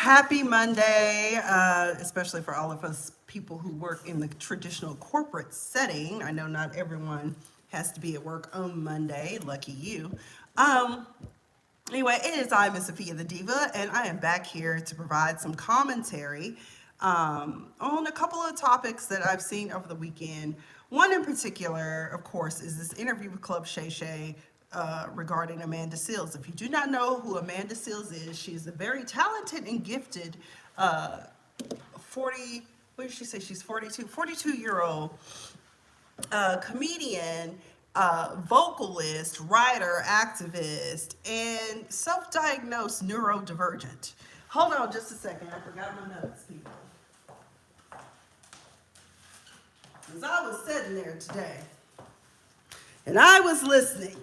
happy Monday, especially for all of us people who work in the traditional corporate setting. I know not everyone has to be at work on Monday, lucky you. Um, anyway, it is I, Miss Sophia the Diva, and I am back here to provide some commentary on a couple of topics that I've seen over the weekend. One in particular, of course, is this interview with Club ShayShay regarding Amanda Seales. If you do not know who Amanda Seales is, she is a very talented and gifted uh, 40, what did she say? She's 42-year-old comedian, vocalist, writer, activist, and self-diagnosed neurodivergent. Hold on just a second. I forgot my notes, people. Because I was sitting there today and I was listening.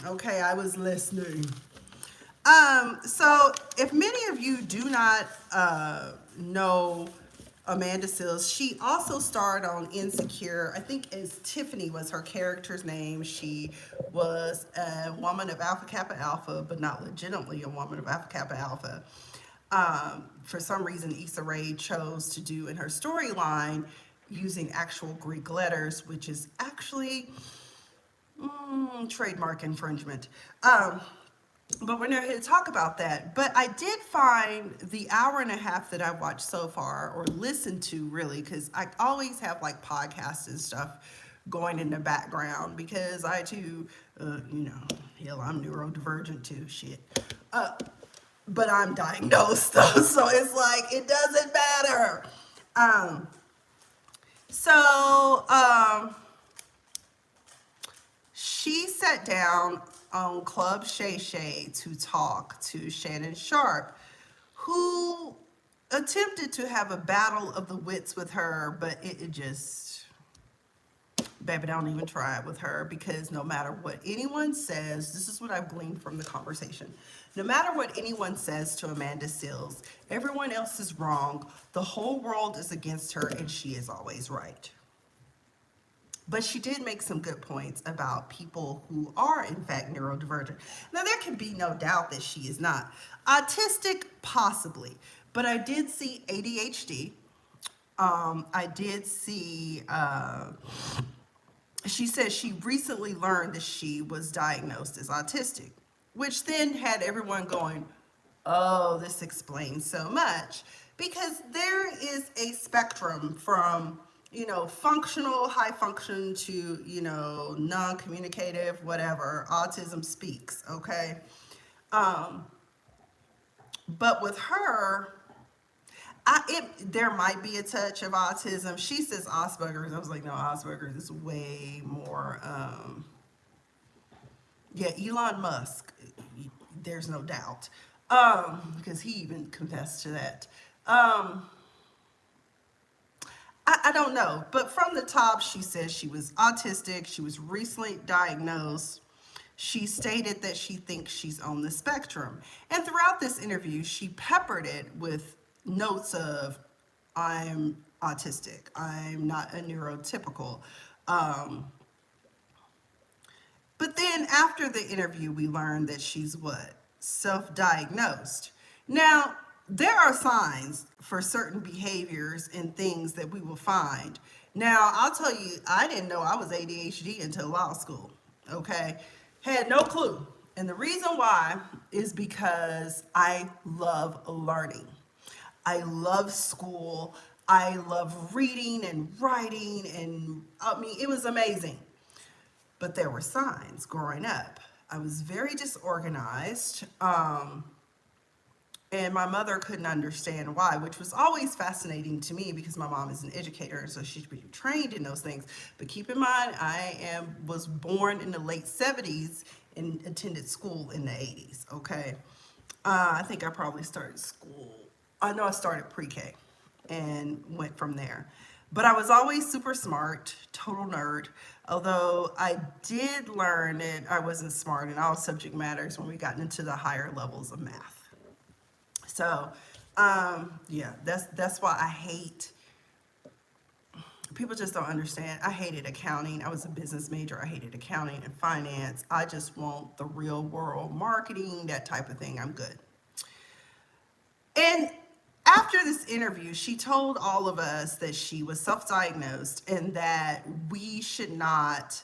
Okay, I was listening. So if many of you do not know Amanda Seales, she also starred on Insecure. I think as Tiffany was her character's name. She was a woman of Alpha Kappa Alpha, but not legitimately a woman of Alpha Kappa Alpha. For some reason, Issa Rae chose to do in her storyline using actual Greek letters, which is actually trademark infringement. But we're not here to talk about that. But I did find the hour and a half that I've watched so far, or listened to really, because I always have like podcasts and stuff going in the background because I too, hell, I'm neurodivergent too, shit. But I'm diagnosed though, so it's like, it doesn't matter. So she sat down on Club ShayShay to talk to Shannon Sharp, who attempted to have a battle of the wits with her, but it just, baby, don't even try it with her, because no matter what anyone says, this is what I've gleaned from the conversation. No matter what anyone says to Amanda Seales, everyone else is wrong, the whole world is against her, and she is always right. But she did make some good points about people who are, in fact, neurodivergent. Now, there can be no doubt that she is not. Autistic, possibly. But I did see ADHD. I did see, she said she recently learned that she was diagnosed as autistic, which then had everyone going, oh, this explains so much. Because there is a spectrum from functional, high function to, non-communicative, whatever, autism speaks, okay? But with her, there might be a touch of autism. She says Asperger's. I was like, no, Asperger's is way more, Elon Musk, there's no doubt, because he even confessed to that. I don't know, but from the top, she says she was autistic. She was recently diagnosed. She stated that she thinks she's on the spectrum. And throughout this interview, she peppered it with notes of, I'm autistic. I'm not a neurotypical. But then after the interview, we learned that she's what? Self-diagnosed. Now, there are signs for certain behaviors and things that we will find. Now, I'll tell you, I didn't know I was ADHD until law school, okay? Had no clue. And the reason why is because I love learning. I love school. I love reading and writing, and I mean, it was amazing. But there were signs growing up. I was very disorganized. And my mother couldn't understand why, which was always fascinating to me because my mom is an educator, so she's been trained in those things. But keep in mind, I was born in the late 70s and attended school in the 80s, okay? I think I probably started school. I know I started pre-K and went from there. But I was always super smart, total nerd, although I did learn that I wasn't smart in all subject matters when we got into the higher levels of math. So, that's why I hate, people just don't understand. I hated accounting. I was a business major. I hated accounting and finance. I just want the real world marketing, that type of thing. I'm good. And after this interview, she told all of us that she was self-diagnosed and that we should not,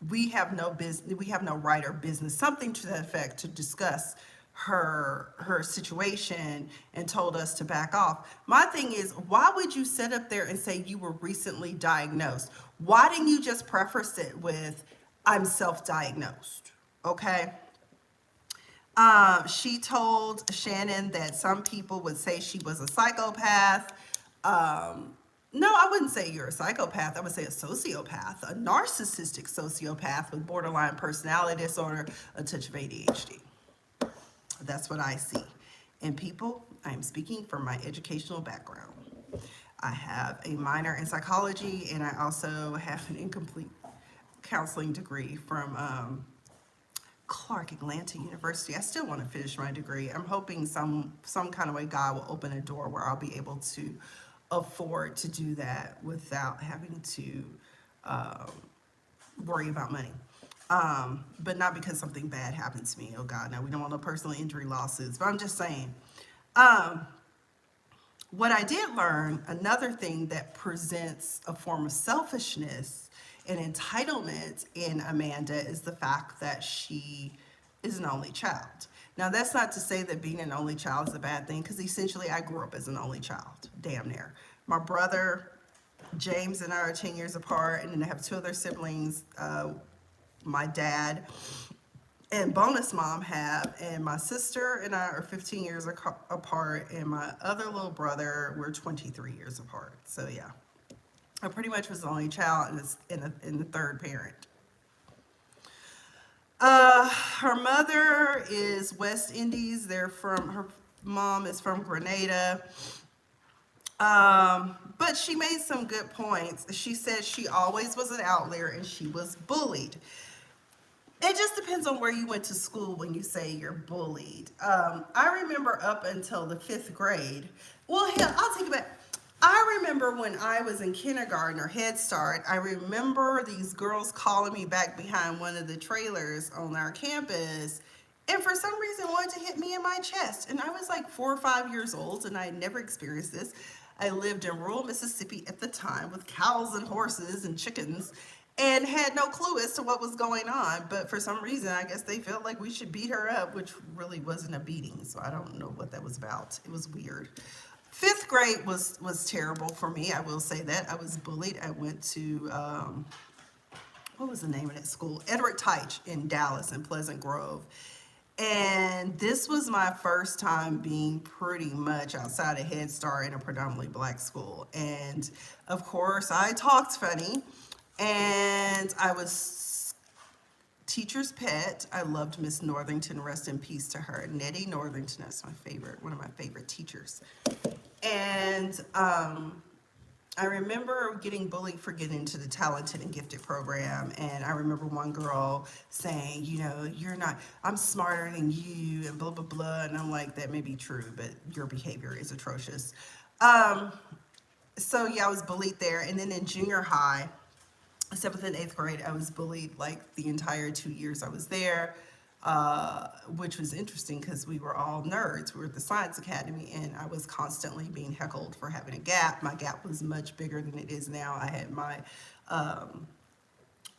we have no business, we have no right or business, something to that effect, to discuss her situation, and told us to back off. My thing is, why would you sit up there and say you were recently diagnosed? Why didn't you just preface it with, I'm self-diagnosed? Okay. She told Shannon that some people would say she was a psychopath. No, I wouldn't say you're a psychopath. I would say a sociopath, a narcissistic sociopath with borderline personality disorder, a touch of ADHD. That's what I see. And people, I am speaking from my educational background. I have a minor in psychology, and I also have an incomplete counseling degree from Clark Atlanta University. I still want to finish my degree. I'm hoping some kind of way God will open a door where I'll be able to afford to do that without having to worry about money. But not because something bad happened to me. Oh God, no, we don't want no personal injury lawsuits. But I'm just saying, what I did learn, another thing that presents a form of selfishness and entitlement in Amanda, is the fact that she is an only child. Now, that's not to say that being an only child is a bad thing, because essentially I grew up as an only child, damn near. My brother, James, and I are 10 years apart, and then I have two other siblings, my dad and bonus mom have, and my sister and I are 15 years apart, and my other little brother, we're 23 years apart. So yeah, I pretty much was the only child in the third parent. Her mother is West Indies. Her mom is from Grenada. But she made some good points. She said she always was an outlier and she was bullied. It just depends on where you went to school when you say you're bullied. I remember up until the 5th grade. Well, hell, I'll take it back. I remember when I was in kindergarten or Head Start, I remember these girls calling me back behind one of the trailers on our campus, and for some reason wanted to hit me in my chest. And I was like 4 or 5 years old, and I had never experienced this. I lived in rural Mississippi at the time with cows and horses and chickens, and had no clue as to what was going on. But for some reason, I guess they felt like we should beat her up, which really wasn't a beating. So I don't know what that was about. It was weird. 5th grade was terrible for me. I will say that. I was bullied. I went to, what was the name of that school? Edward Teich in Dallas, in Pleasant Grove. And this was my first time being pretty much outside of Head Start in a predominantly black school. And of course, I talked funny. And I was teacher's pet. I loved Miss Northington, rest in peace to her. Nettie Northington, that's my favorite, one of my favorite teachers. And I remember getting bullied for getting into the talented and gifted program. And I remember one girl saying, you know, you're not, I'm smarter than you, and blah, blah, blah. And I'm like, that may be true, but your behavior is atrocious. So yeah, I was bullied there. And then in junior high, 7th and 8th grade, I was bullied like the entire 2 years I was there, which was interesting because we were all nerds. We were at the Science Academy, and I was constantly being heckled for having a gap. My gap was much bigger than it is now. I had my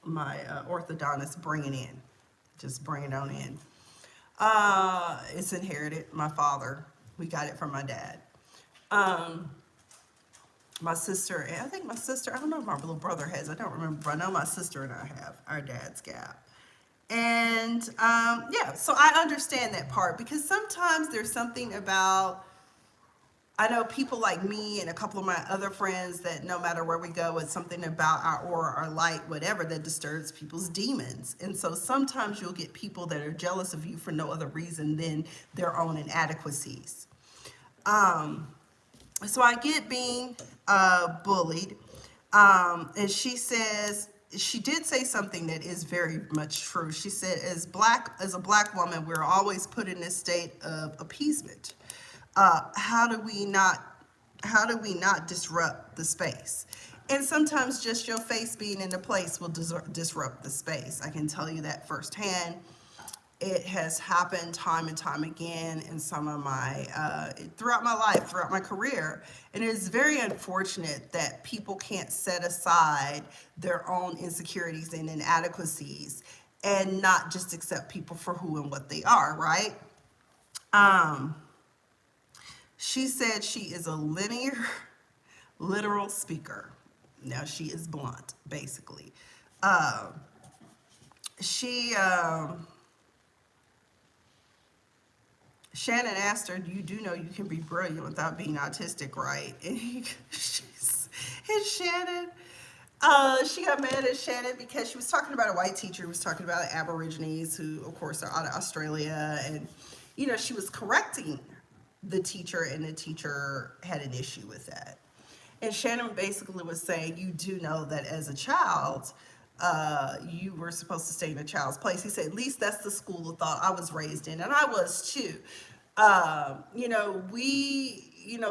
orthodontist bring it in, just bring it on in. It's inherited. My father, we got it from my dad. My sister, and I think my sister, I don't know if my little brother has, I don't remember, but I know my sister and I have our dad's gap. And yeah, so I understand that part, because sometimes there's something about, I know people like me and a couple of my other friends that no matter where we go, it's something about our aura, our light, whatever, that disturbs people's demons. And so sometimes you'll get people that are jealous of you for no other reason than their own inadequacies. So I get being bullied, and she says, she did say something that is very much true. She said, as a black woman, we're always put in this state of appeasement. How do we not disrupt the space? And sometimes just your face being in the place will disrupt the space. I can tell you that firsthand. It has happened time and time again in some of my, throughout my life, throughout my career. And it is very unfortunate that people can't set aside their own insecurities and inadequacies and not just accept people for who and what they are, right? Um, she said she is a linear, literal speaker. Now she is blunt, basically. Um, she, Shannon asked her, "You do know you can be brilliant without being autistic, right?" And Shannon, she got mad at Shannon because she was talking about a white teacher who was talking about Aborigines who, of course, are out of Australia. And, she was correcting the teacher, and the teacher had an issue with that. And Shannon basically was saying, you do know that as a child, you were supposed to stay in a child's place. He said, at least that's the school of thought I was raised in, and I was too.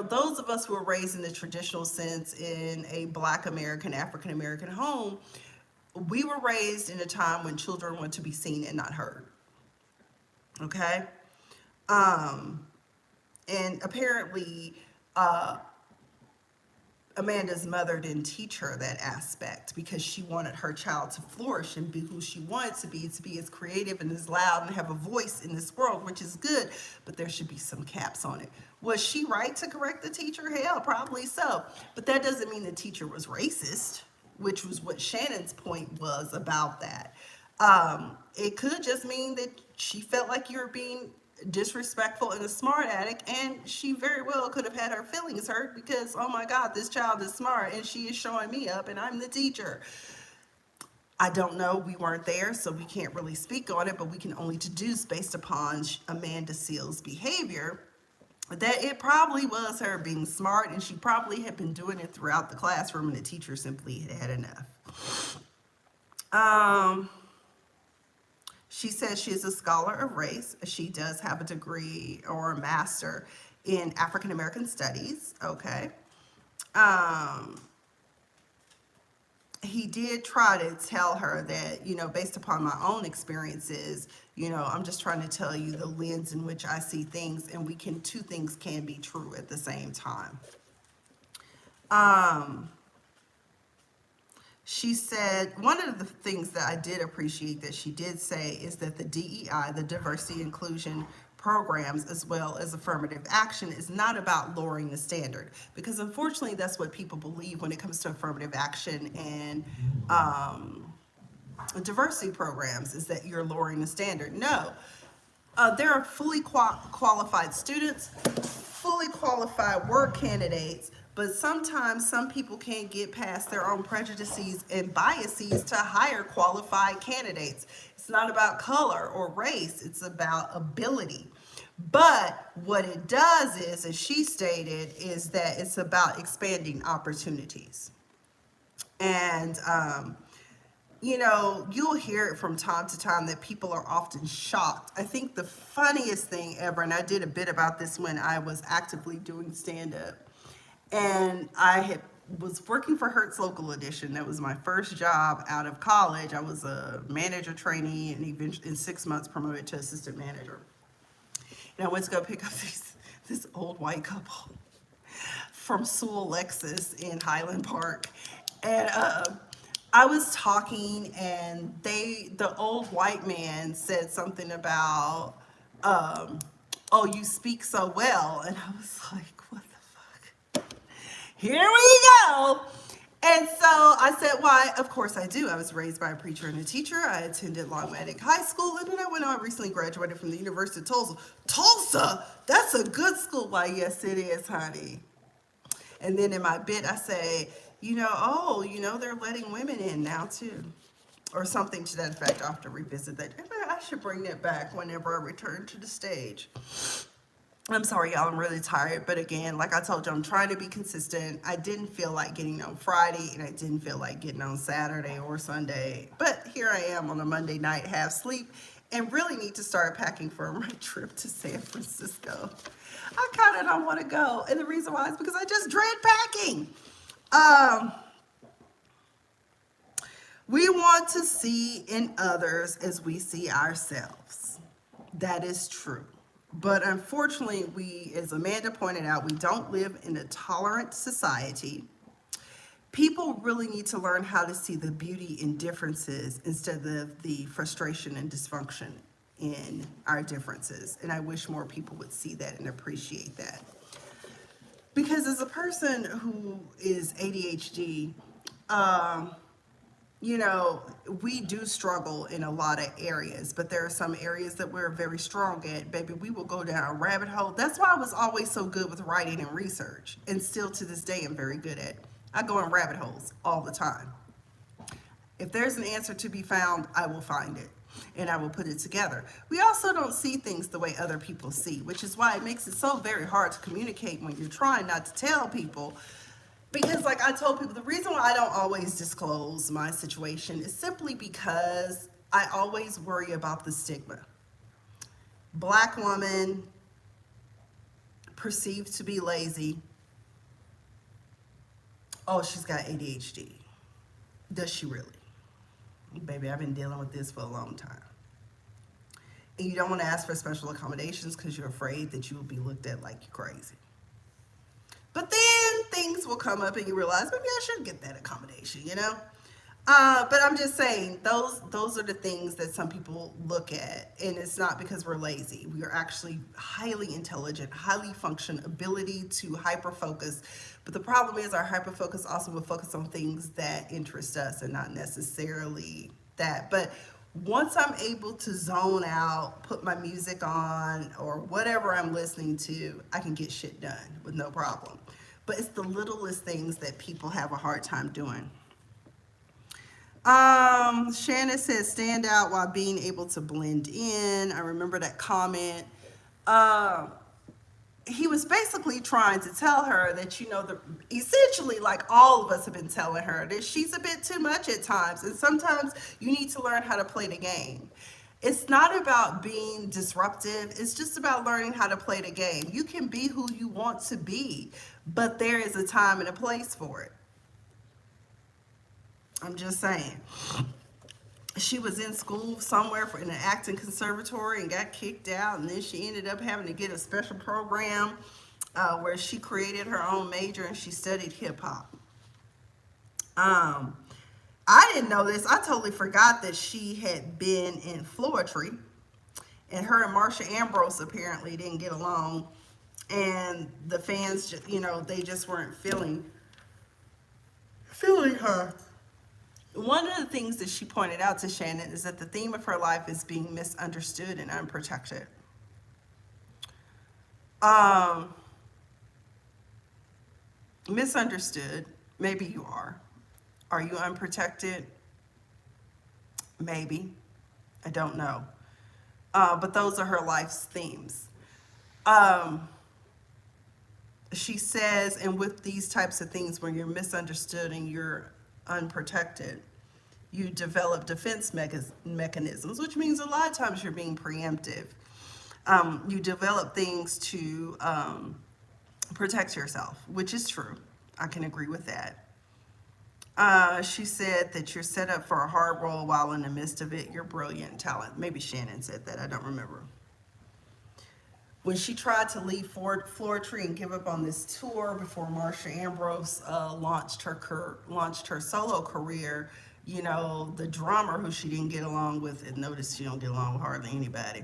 Those of us who were raised in the traditional sense in a Black American, African American home, we were raised in a time when children were to be seen and not heard. Okay? And apparently, Amanda's mother didn't teach her that aspect because she wanted her child to flourish and be who she wanted to be as creative and as loud and have a voice in this world, which is good, but there should be some caps on it. Was she right to correct the teacher? Hell, probably so. But that doesn't mean the teacher was racist, which was what Shannon's point was about that. It could just mean that she felt like you were being disrespectful and a smart aleck, and she very well could have had her feelings hurt because, oh my God, this child is smart and she is showing me up and I'm the teacher. I don't know, we weren't there, so we can't really speak on it, but we can only deduce based upon Amanda Seale's behavior that it probably was her being smart, and she probably had been doing it throughout the classroom, and the teacher simply had had enough. She says she is a scholar of race. She does have a degree or a master in African American studies. Okay. He did try to tell her that, based upon my own experiences, I'm just trying to tell you the lens in which I see things, and two things can be true at the same time. She said, one of the things that I did appreciate that she did say is that the DEI, the diversity inclusion programs, as well as affirmative action, is not about lowering the standard, because unfortunately that's what people believe when it comes to affirmative action and diversity programs, is that you're lowering the standard. No, there are fully qualified students, fully qualified work candidates, but sometimes some people can't get past their own prejudices and biases to hire qualified candidates. It's not about color or race, it's about ability. But what it does is, as she stated, is that it's about expanding opportunities. And, you'll hear it from time to time that people are often shocked. I think the funniest thing ever, and I did a bit about this when I was actively doing stand-up, and I was working for Hertz Local Edition. That was my first job out of college. I was a manager trainee and eventually in 6 months promoted to assistant manager. And I went to go pick up this old white couple from Sewell Lexus in Highland Park. And I was talking, and the old white man said something about, oh, you speak so well. And I was like, what the fuck? Here we go. And so I said, why, of course I do. I was raised by a preacher and a teacher. I attended Longmatic High School, and then I went on, recently graduated from the University of Tulsa. Tulsa? That's a good school. Why, yes, it is, honey. And then in my bit, I say, they're letting women in now too. Or something to that effect. I'll have to revisit that. I should bring that back whenever I return to the stage. I'm sorry, y'all, I'm really tired. But again, like I told you, I'm trying to be consistent. I didn't feel like getting on Friday, and I didn't feel like getting on Saturday or Sunday. But here I am on a Monday night, half sleep, and really need to start packing for my trip to San Francisco. I kind of don't want to go. And the reason why is because I just dread packing. We want to see in others as we see ourselves. That is true. But unfortunately, we, as Amanda pointed out, we don't live in a tolerant society. People really need to learn how to see the beauty in differences instead of the frustration and dysfunction in our differences. And I wish more people would see that and appreciate that. Because as a person who is ADHD, you know, we do struggle in a lot of areas, but there are some areas that we're very strong at. Baby, we will go down a rabbit hole. That's why I was always so good with writing and research, and still to this day I'm very good at. I go in rabbit holes all the time. If there's an answer to be found, I will find it and I will put it together. We also don't see things the way other people see, which is why it makes it so very hard to communicate when you're trying not to tell people. Because like I told people, the reason why I don't always disclose my situation is simply because I always worry about the stigma. Black woman, perceived to be lazy. Oh, she's got ADHD. Does she really? Baby, I've been dealing with this for a long time. And you don't want to ask for special accommodations because you're afraid that you will be looked at like you're crazy. But then things will come up and you realize, maybe I should get that accommodation, you know? But I'm just saying, those are the things that some people look at, and it's not because we're lazy. We are actually highly intelligent, highly function, ability to hyper-focus. But the problem is our hyper-focus also will focus on things that interest us and not necessarily that. But once I'm able to zone out, put my music on, or whatever I'm listening to, I can get shit done with no problem. But it's the littlest things that people have a hard time doing. Shannon says, stand out while being able to blend in. I remember that comment. He was basically trying to tell her that, you know, essentially, like all of us have been telling her, that she's a bit too much at times. And sometimes you need to learn how to play the game. It's not about being disruptive. It's just about learning how to play the game. You can be who you want to be, but there is a time and a place for it. I'm just saying. She was in school somewhere in an acting conservatory and got kicked out, and then she ended up having to get a special program where she created her own major and she studied hip hop. I didn't know this. I totally forgot that she had been in Floetry, and her and Marsha Ambrose apparently didn't get along, and the fans, you know, they just weren't feeling her. One of the things that she pointed out to Shannon is that the theme of her life is being misunderstood and unprotected. Misunderstood, maybe you are. Are you unprotected? Maybe. I don't know. But those are her life's themes. She says, and with these types of things, when you're misunderstood and you're unprotected, you develop defense mechanisms, which means a lot of times you're being preemptive. You develop things to protect yourself, which is true. I can agree with that. She said that you're set up for a hard role while in the midst of it, you're brilliant talent. Maybe Shannon said that, I don't remember. When she tried to leave Floetry and give up on this tour before Marsha Ambrose launched her solo career, you know, the drummer who she didn't get along with, and notice she don't get along with hardly anybody,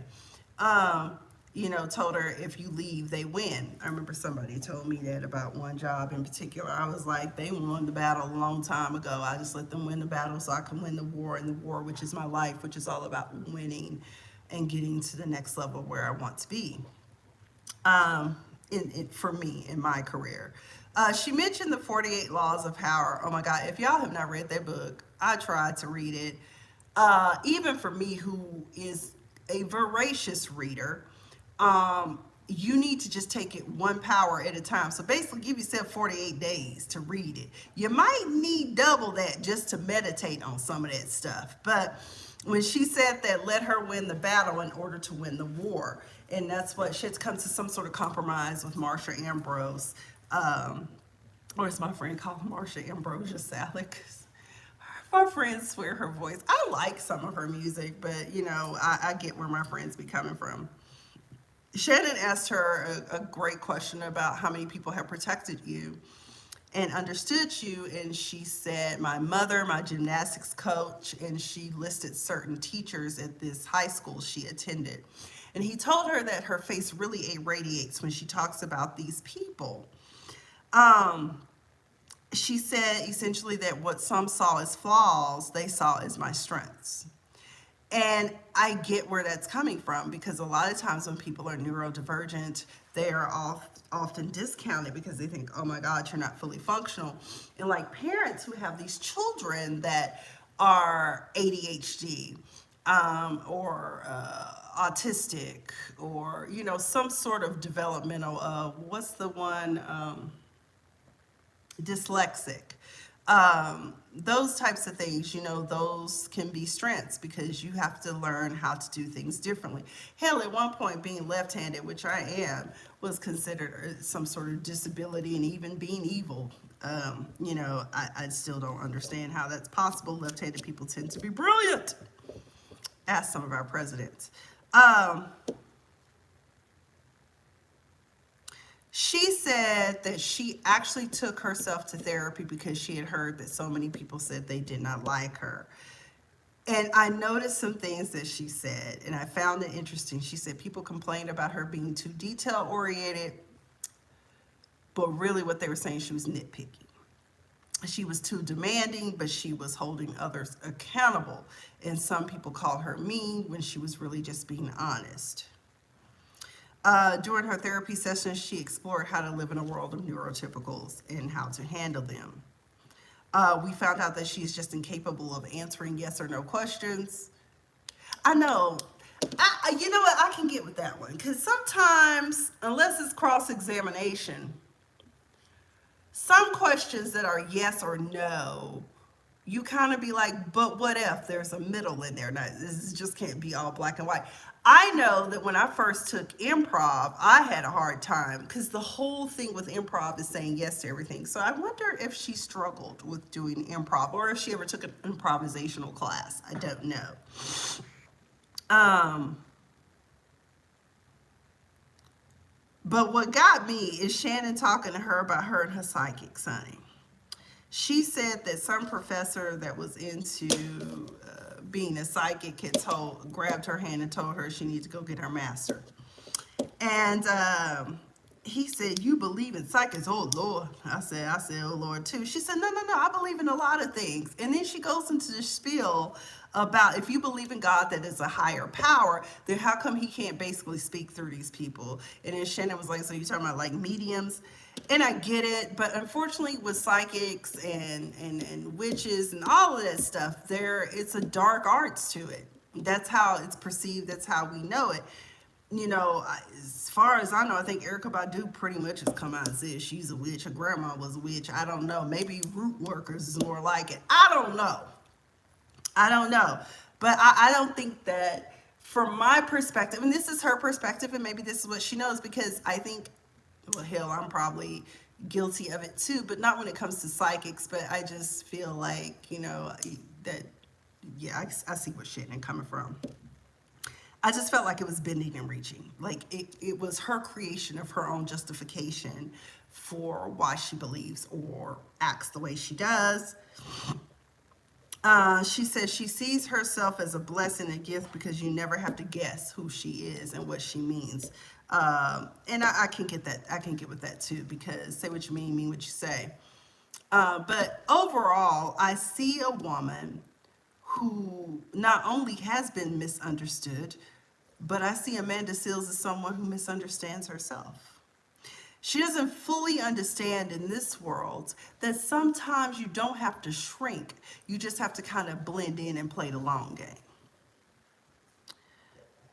you know, told her, if you leave, they win. I remember somebody told me that about one job in particular. I was like, they won the battle a long time ago. I just let them win the battle so I can win the war, and the war, which is my life, which is all about winning and getting to the next level where I want to be. For me, in my career. She mentioned the 48 Laws of Power. Oh my God, if y'all have not read that book, I tried to read it. Even for me, who is a voracious reader, you need to just take it one power at a time. So basically give yourself 48 days to read it. You might need double that just to meditate on some of that stuff. But when she said that, let her win the battle in order to win the war. And that's what she had to come to some sort of compromise with Marsha Ambrose. Or as my friend called Marsha Ambrosia Salad, 'cause her My friends swear her voice. I like some of her music, but I get where my friends be coming from. Shannon asked her a great question about how many people have protected you and understood you. And she said, my mother, my gymnastics coach, and she listed certain teachers at this high school she attended. And he told her that her face really irradiates when she talks about these people. Um, she said essentially that what some saw as flaws, they saw as my strengths. And I get where that's coming from because a lot of times when people are neurodivergent, they are often discounted because they think, oh my God, you're not fully functional. And like parents who have these children that are ADHD or autistic or, some sort of developmental, what's the one? Dyslexic. Those types of things, those can be strengths because you have to learn how to do things differently. Hell, at one point, being left-handed, which I am, was considered some sort of disability, and even being evil. I still don't understand how that's possible. Left-handed people tend to be brilliant. Ask some of our presidents. She said that she actually took herself to therapy because she had heard that so many people said they did not like her. And I noticed some things that she said, and I found it interesting. She said people complained about her being too detail oriented, but really what they were saying, she was nitpicky. She was too demanding, but she was holding others accountable. And some people called her mean when she was really just being honest. During her therapy sessions, she explored how to live in a world of neurotypicals and how to handle them. We found out that she's just incapable of answering yes or no questions. I know. You know what? I can get with that one because sometimes, unless it's cross-examination, some questions that are yes or no, you kind of be like, but what if there's a middle in there? Now, this just can't be all black and white. I know that when I first took improv, I had a hard time because the whole thing with improv is saying yes to everything. So I wonder if she struggled with doing improv or if she ever took an improvisational class. I don't know. But what got me is Shannon talking to her about her and her psychic signing. She said that some professor that was into being a psychic had grabbed her hand and told her she needed to go get her master. And he said, "You believe in psychics?" Oh Lord. I said, oh Lord too. She said, no, I believe in a lot of things. And then she goes into the spiel about if you believe in God that is a higher power, then how come he can't basically speak through these people? And then Shannon was like, so you're talking about like mediums? And I get it, but unfortunately with psychics and witches and all of that stuff, it's a dark arts to it. That's how it's perceived, that's how we know it. As far as I know, I think Erykah Badu pretty much has come out and said she's a witch. Her grandma was a witch. I don't know. Maybe root workers is more like it. I don't know. But I don't think that, from my perspective, and this is her perspective, and maybe this is what she knows, because I think, well, hell, I'm probably guilty of it too, but not when it comes to psychics. But I just feel like, that, yeah, I see where Shannon coming from. I just felt like it was bending and reaching. Like it was her creation of her own justification for why she believes or acts the way she does. She says she sees herself as a blessing and gift because you never have to guess who she is and what she means. And I can get that. I can get with that too, because say what you mean what you say. But overall, I see a woman who not only has been misunderstood, but I see Amanda Seales as someone who misunderstands herself. She doesn't fully understand in this world that sometimes you don't have to shrink. You just have to kind of blend in and play the long game.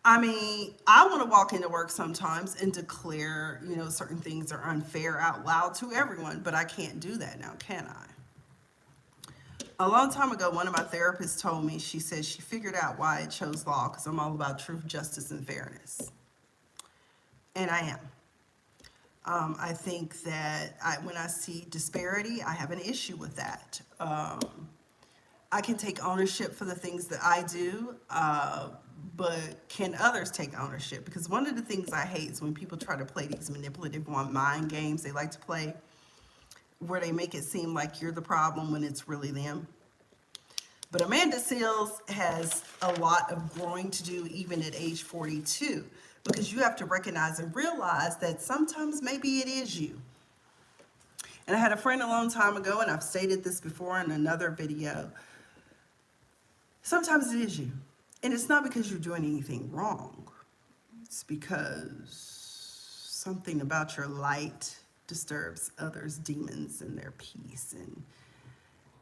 I mean, I want to walk into work sometimes and declare, certain things are unfair out loud to everyone, but I can't do that now, can I? A long time ago, one of my therapists told me, she said she figured out why I chose law, because I'm all about truth, justice, and fairness. And I am. I think that when I see disparity, I have an issue with that. I can take ownership for the things that I do, but can others take ownership? Because one of the things I hate is when people try to play these manipulative mind games they like to play, where they make it seem like you're the problem when it's really them. But Amanda Seales has a lot of growing to do even at age 42, because you have to recognize and realize that sometimes maybe it is you. And I had a friend a long time ago, and I've stated this before in another video. Sometimes it is you. And it's not because you're doing anything wrong. It's because something about your light disturbs others' demons and their peace and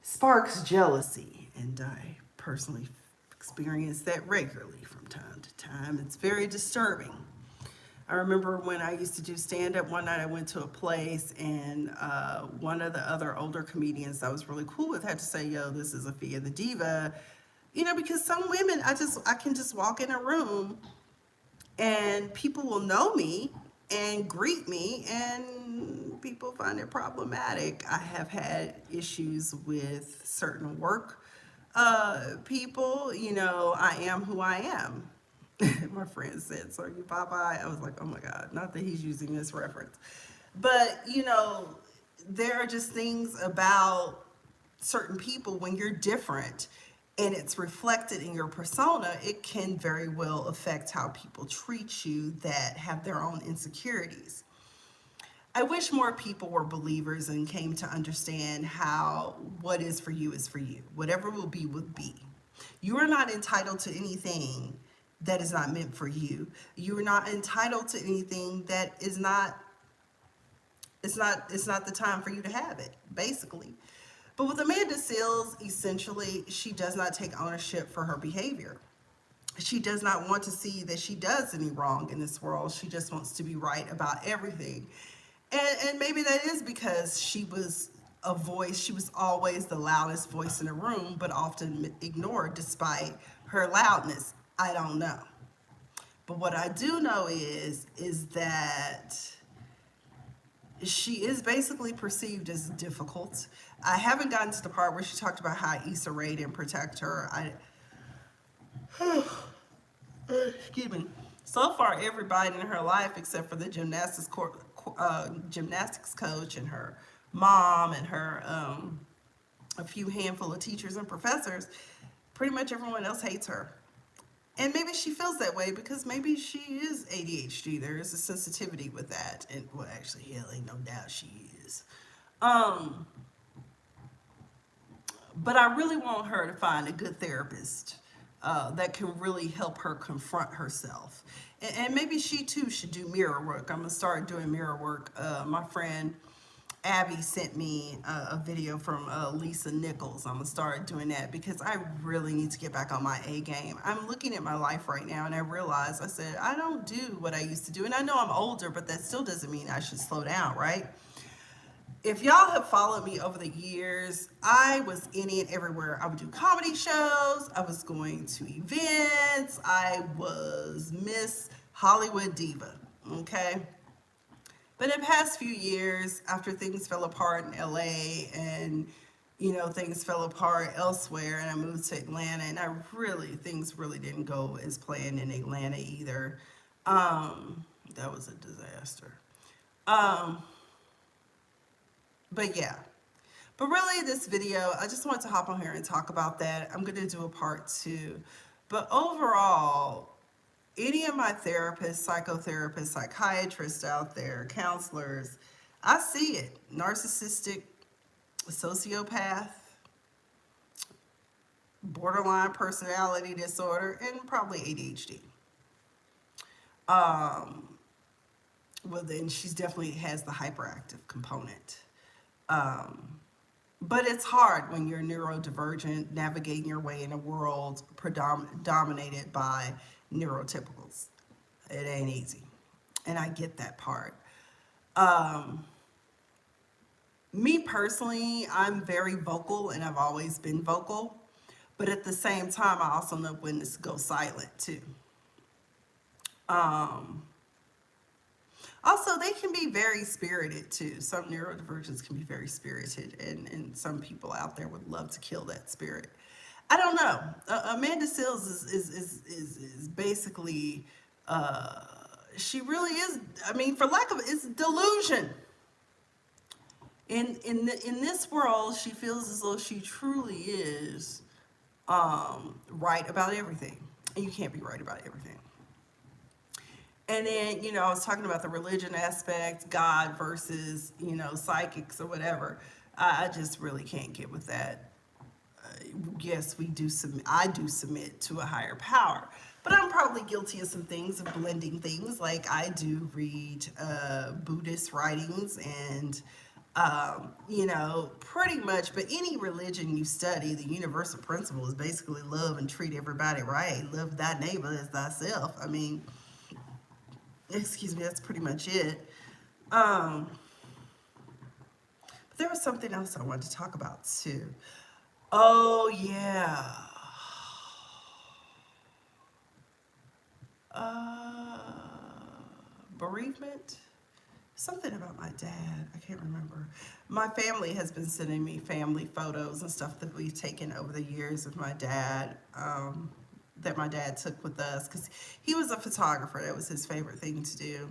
sparks jealousy. And I personally experience that regularly from time to time. It's very disturbing. I remember when I used to do stand-up, one night I went to a place, and one of the other older comedians I was really cool with had to say, yo, this is Afia the Diva. You know, because some women, I can just walk in a room and people will know me and greet me, and people find it problematic. I have had issues with certain work people. You know, I am who I am. My friend said, so are you Popeye? I was like, oh my God, not that he's using this reference. But, you know, there are just things about certain people when you're different and it's reflected in your persona, it can very well affect how people treat you that have their own insecurities. I wish more people were believers and came to understand how what is for you is for you. Whatever will be, will be. You are not entitled to anything that is not meant for you. You are not entitled to anything that is not, it's not the time for you to have it, basically. But with Amanda Seales, essentially, she does not take ownership for her behavior. She does not want to see that she does any wrong in this world. She just wants to be right about everything. And maybe that is because she was a voice, she was always the loudest voice in the room, but often ignored despite her loudness. I don't know. But what I do know is that she is basically perceived as difficult. I haven't gotten to the part where she talked about how Issa Rae didn't protect her. Excuse me. So far, everybody in her life, except for the gymnastics coach and her mom and her a few handful of teachers and professors, pretty much everyone else hates her. And maybe she feels that way because maybe she is ADHD. There is a sensitivity with that. And well, actually, hell, ain't no doubt she is. But I really want her to find a good therapist that can really help her confront herself. And maybe she too should do mirror work. I'm gonna start doing mirror work. My friend Abby sent me a video from Lisa Nichols. I'm gonna start doing that because I really need to get back on my A game. I'm looking at my life right now and I realize, I said, I don't do what I used to do. And I know I'm older, but that still doesn't mean I should slow down, right? If y'all have followed me over the years, I was in and everywhere. I would do comedy shows. I was going to events. I was Miss Hollywood Diva, okay? But in the past few years, after things fell apart in LA and, you know, things fell apart elsewhere and I moved to Atlanta and things really didn't go as planned in Atlanta either. That was a disaster. But yeah, but really this video, I just wanted to hop on here and talk about that. I'm going to do a part 2. But overall, any of my therapists, psychotherapists, psychiatrists out there, counselors, I see it. Narcissistic, sociopath, borderline personality disorder, and probably ADHD. Well, then she's definitely has the hyperactive component. But it's hard when you're neurodivergent, navigating your way in a world dominated by neurotypicals. It ain't easy. And I get that part. Me personally, I'm very vocal and I've always been vocal. But at the same time, I also know when to go silent too. Also, they can be very spirited too. Some neurodivergents can be very spirited, and some people out there would love to kill that spirit. I don't know. Amanda Seals is basically, she really is. I mean, for lack of it's delusion. In this world, she feels as though she truly is right about everything, and you can't be right about everything. And then, I was talking about the religion aspect, God versus, psychics or whatever. I just really can't get with that. Yes, we do submit, I do submit to a higher power, but I'm probably guilty of some things, of blending things. Like I do read Buddhist writings and, pretty much, but any religion you study, the universal principle is basically love and treat everybody right. Love thy neighbor as thyself. I mean, excuse me, that's pretty much it. Um, but there was something else I wanted to talk about too. Oh yeah. Uh, Bereavement. Something about my dad. I can't remember. My family has been sending me family photos and stuff that we've taken over the years of my dad. That my dad took with us because he was a photographer. That was his favorite thing to do.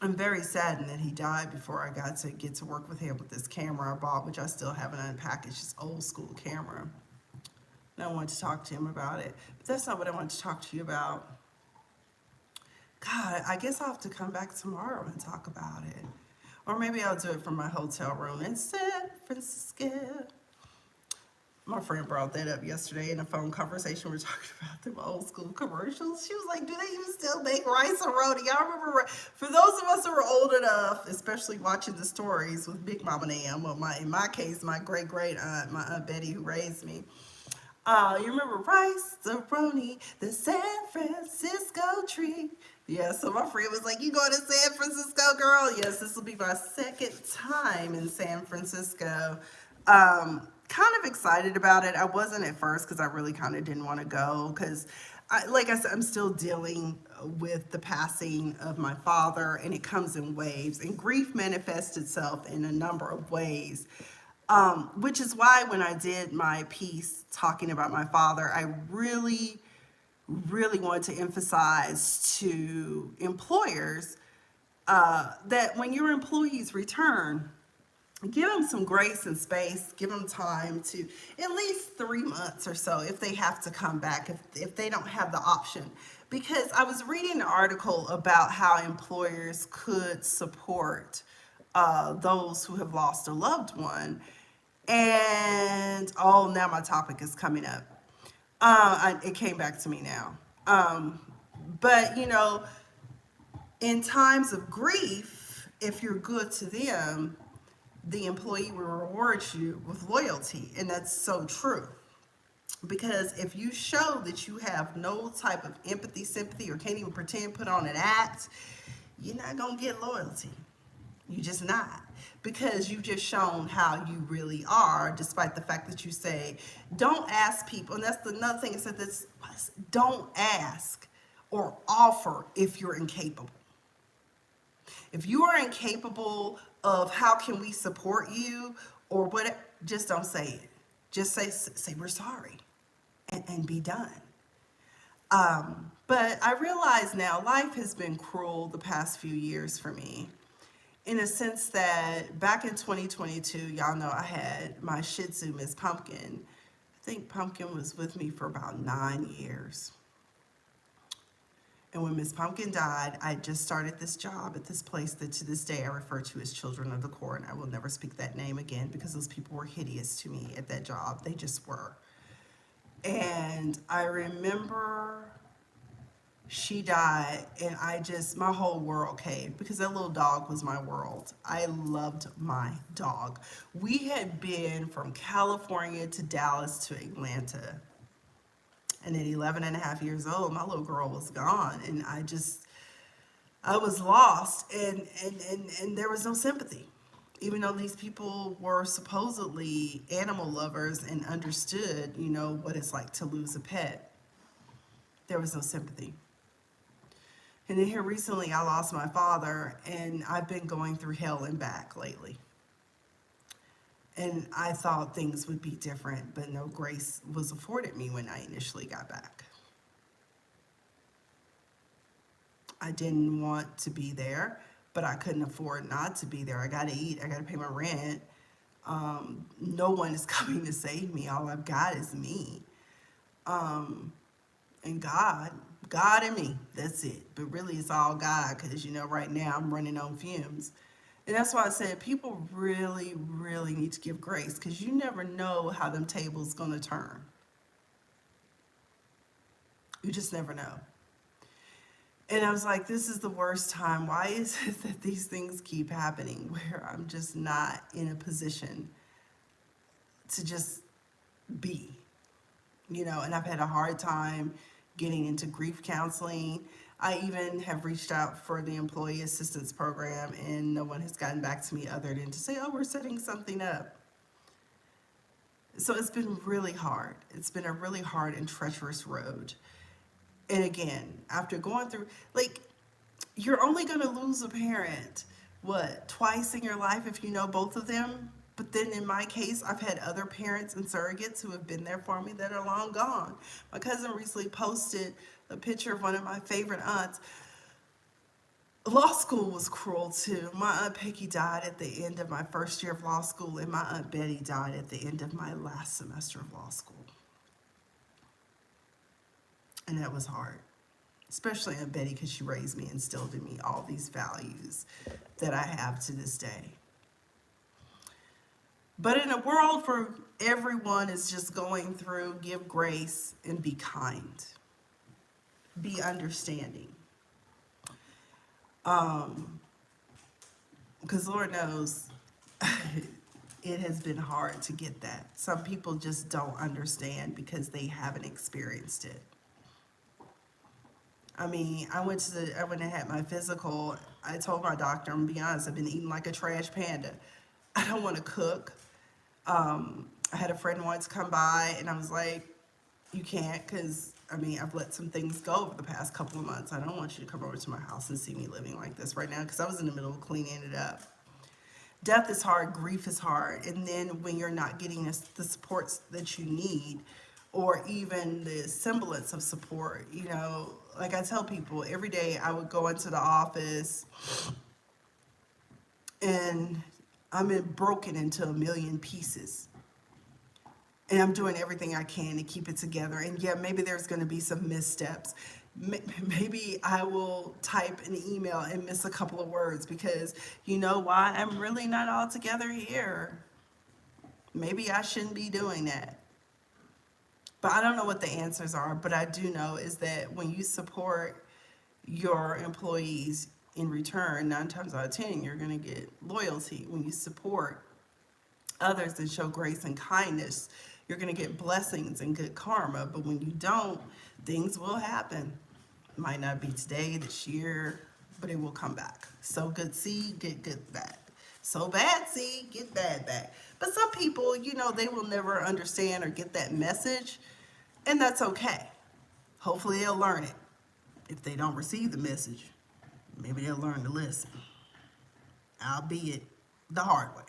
I'm very saddened that he died before I got to get to work with him with this camera I bought, which I still haven't unpackaged. This old school camera. And I wanted to talk to him about it. But that's not what I wanted to talk to you about. God, I guess I'll have to come back tomorrow and talk about it. Or maybe I'll do it from my hotel room in San Francisco. My friend brought that up yesterday in a phone conversation. We were talking about them old school commercials. She was like, do they even still make rice and roti? I remember, for those of us who are old enough, especially watching the stories with Big Mama Nam, well, in my case, my great-great aunt, my Aunt Betty who raised me. You remember rice, the roni, the San Francisco treat. Yeah, so my friend was like, you going to San Francisco, girl? Yes, this will be my second time in San Francisco. Kind of excited about it. I wasn't at first because I really kind of didn't want to go because, like I said, I'm still dealing with the passing of my father, and it comes in waves, and grief manifests itself in a number of ways. Which is why when I did my piece talking about my father, I really, really wanted to emphasize to employers that when your employees return, give them some grace and space, give them time to at least 3 months or so if they have to come back, if they don't have the option. Because I was reading an article about how employers could support those who have lost a loved one. And oh, now my topic is coming up. It came back to me now. But in times of grief, if you're good to them, the employee will reward you with loyalty. And that's so true. Because if you show that you have no type of empathy, sympathy, or can't even pretend put on an act, you're not going to get loyalty. You just not. Because you've just shown how you really are, despite the fact that you say, don't ask people. And that's another thing. I said this, don't ask or offer if you're incapable. If you are incapable of how can we support you or what, just don't say it. Just say we're sorry and be done. But I realize now life has been cruel the past few years for me. In a sense that back in 2022, y'all know I had my Shih Tzu, Miss Pumpkin. I think Pumpkin was with me for about 9 years. And when Miss Pumpkin died, I just started this job at this place that to this day I refer to as Children of the Corn. I will never speak that name again because those people were hideous to me at that job. They just were. And I remember she died, and my whole world caved because that little dog was my world. I loved my dog. We had been from California to Dallas to Atlanta. And at 11 and a half years old, my little girl was gone. And I was lost, and there was no sympathy. Even though these people were supposedly animal lovers and understood, what it's like to lose a pet, there was no sympathy. And then here recently, I lost my father, and I've been going through hell and back lately. And I thought things would be different, but no grace was afforded me when I initially got back. I didn't want to be there, but I couldn't afford not to be there. I got to eat, I got to pay my rent. No one is coming to save me. All I've got is me. And God and me. That's it. But really, it's all God because, right now I'm running on fumes. And that's why I said people really, really need to give grace because you never know how them tables going to turn. You just never know. And I was like, this is the worst time. Why is it that these things keep happening where I'm just not in a position to just be? And I've had a hard time getting into grief counseling. I even have reached out for the employee assistance program and no one has gotten back to me other than to say, oh, we're setting something up. So it's been really hard. It's been a really hard and treacherous road. And again, after going through, you're only going to lose a parent, twice in your life if you know both of them? But then in my case, I've had other parents and surrogates who have been there for me that are long gone. My cousin recently posted a picture of one of my favorite aunts. Law school was cruel too. My Aunt Peggy died at the end of my first year of law school, and my Aunt Betty died at the end of my last semester of law school. And that was hard, especially Aunt Betty because she raised me and instilled in me all these values that I have to this day. But in a world where everyone is just going through, give grace and be kind. Be understanding. Because Lord knows it has been hard to get that. Some people just don't understand because they haven't experienced it. I mean, I went and had my physical. I told my doctor, I'm gonna be honest, I've been eating like a trash panda. I don't want to cook. I had a friend once come by and I was like, you can't because, I've let some things go over the past couple of months. I don't want you to come over to my house and see me living like this right now because I was in the middle of cleaning it up. Death is hard, grief is hard, and then when you're not getting the supports that you need or even the semblance of support, like I tell people, every day I would go into the office and I'm broken into a million pieces. And I'm doing everything I can to keep it together. And yeah, maybe there's going to be some missteps. Maybe I will type an email and miss a couple of words because you know why? I'm really not all together here. Maybe I shouldn't be doing that. But I don't know what the answers are. But I do know is that when you support your employees in return, 9 times out of 10, you're going to get loyalty. When you support others and show grace and kindness, you're going to get blessings and good karma. But when you don't, things will happen. Might not be today, this year, but it will come back. Sow good seed, get good back. Sow bad seed, get bad back. But some people, they will never understand or get that message, and that's okay. Hopefully they'll learn it. If they don't receive the message, maybe they'll learn to listen, albeit the hard way.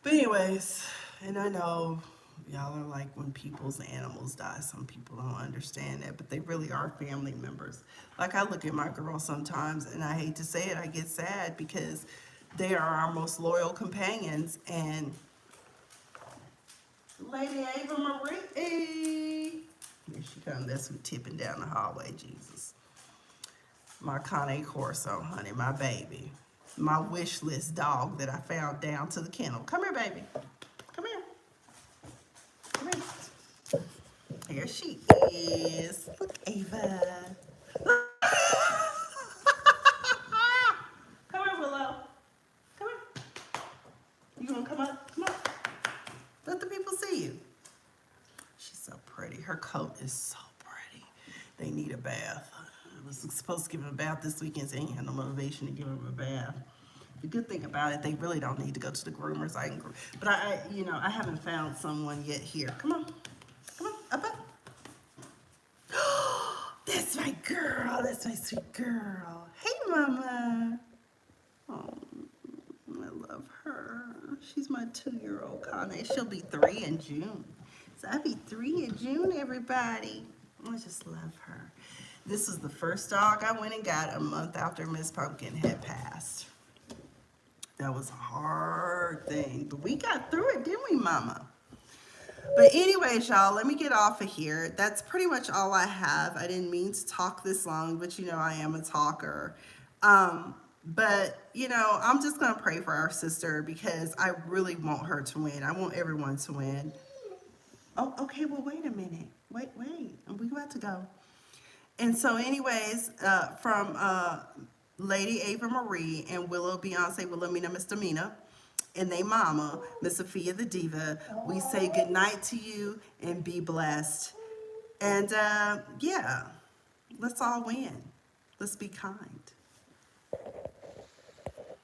But anyways, and I know y'all are like, when people's animals die, some people don't understand that, but they really are family members. Like I look at my girls sometimes, and I hate to say it, I get sad because they are our most loyal companions. And Lady Ava Marie, here she comes. That's who tipping down the hallway, Jesus. My Cane Corso, honey, my baby. My wish list dog that I found down to the kennel. Come here, baby. Come here. Come here. Here she is. Look, Ava. Come here, Willow. Come here. You gonna come up? Come on. Let the people see you. She's so pretty. Her coat is so pretty. They need a bath. I was supposed to give him a bath this weekend, so I ain't had no motivation to give him a bath. The good thing about it, they really don't need to go to the groomers. But I haven't found someone yet here. Come on, up. That's my girl. That's my sweet girl. Hey, Mama. Oh, I love her. She's my 2-year-old Connie. She'll be 3 in June. So I'll be 3 in June, everybody. I just love her. This is the first dog I went and got a month after Miss Pumpkin had passed. That was a hard thing, but we got through it, didn't we, Mama? But anyways, y'all, let me get off of here. That's pretty much all I have. I didn't mean to talk this long, but you know I am a talker. But, you know, I'm just going to pray for our sister because I really want her to win. I want everyone to win. Oh, okay, well, wait a minute. Wait. We're about to go. And so anyways, from Lady Ava Marie and Wilhelmina Misdemeanor, and they mama, Miss Sophia the Diva, we say good night to you and be blessed. And yeah, let's all win. Let's be kind.